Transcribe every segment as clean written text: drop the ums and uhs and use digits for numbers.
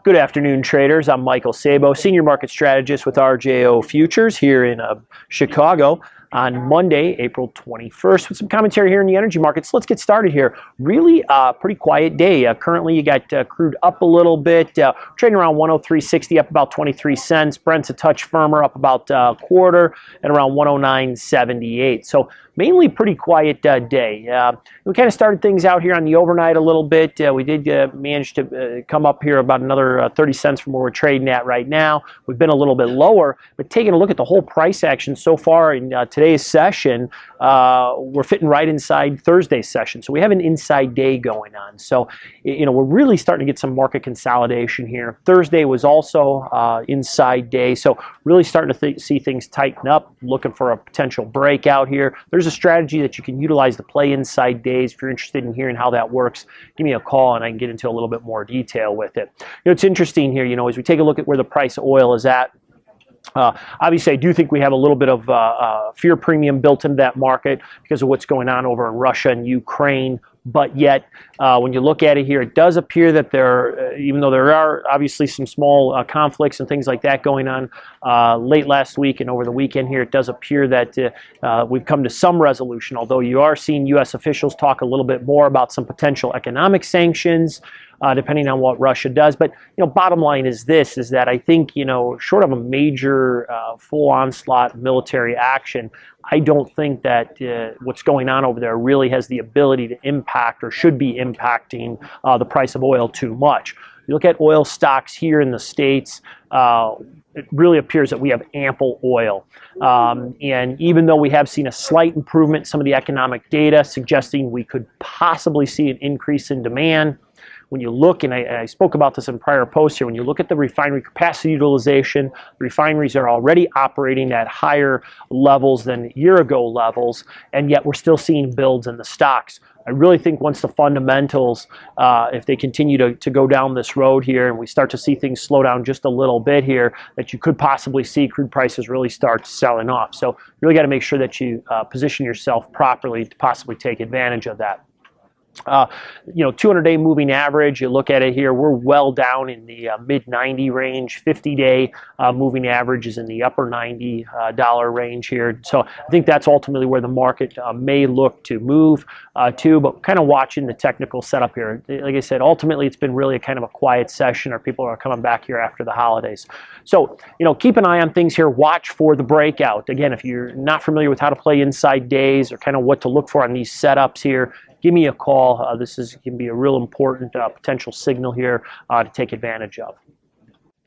Good afternoon, traders. I'm Michael Sabo, Senior Market Strategist with RJO Futures here in Chicago on Monday, April 21st, with some commentary here in the energy markets. Let's get started here. Really pretty quiet day. Currently, you got crude up a little bit, trading around 103.60, up about 23 cents. Brent's a touch firmer, up about a quarter, and around 109.78. So mainly pretty quiet day. We kind of started things out here on the overnight a little bit. We did manage to come up here about another 30 cents from where we're trading at right now. We've been a little bit lower, but taking a look at the whole price action so far in today's session, we're fitting right inside Thursday's session. So we have an inside day going on. So, we're really starting to get some market consolidation here. Thursday was also inside day. So really starting to see things tighten up, looking for a potential breakout here. There's a strategy that you can utilize to play inside days. If you're interested in hearing how that works, give me a call and I can get into a little bit more detail with it. It's interesting here, as we take a look at where the price of oil is at. Obviously, I do think we have a little bit of fear premium built into that market because of what's going on over in Russia and Ukraine. But yet, when you look at it here, it does appear that even though there are obviously some small conflicts and things like that going on late last week and over the weekend here, it does appear that we've come to some resolution, although you are seeing U.S. officials talk a little bit more about some potential economic sanctions, depending on what Russia does. But, bottom line is this, is that I think, short of a major full onslaught military action, I don't think that what's going on over there really has the ability to impact or should be impacting the price of oil too much. You look at oil stocks here in the States, it really appears that we have ample oil. And even though we have seen a slight improvement in some of the economic data suggesting we could possibly see an increase in demand, when you look, and I spoke about this in prior posts here, when you look at the refinery capacity utilization, refineries are already operating at higher levels than year-ago levels, and yet we're still seeing builds in the stocks. I really think once the fundamentals, if they continue to go down this road here and we start to see things slow down just a little bit here, that you could possibly see crude prices really start selling off. So you really got to make sure that you position yourself properly to possibly take advantage of that. 200-day moving average, you look at it here, we're well down in the mid-90 range. 50-day moving average is in the upper $90 range here. So I think that's ultimately where the market may look to move to, but kind of watching the technical setup here. Like I said, ultimately it's been really a kind of a quiet session, or people are coming back here after the holidays. So, keep an eye on things here. Watch for the breakout. Again, if you're not familiar with how to play inside days or kind of what to look for on these setups here, give me a call. This can be a real important potential signal here to take advantage of.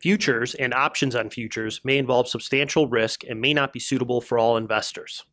Futures and options on futures may involve substantial risk and may not be suitable for all investors.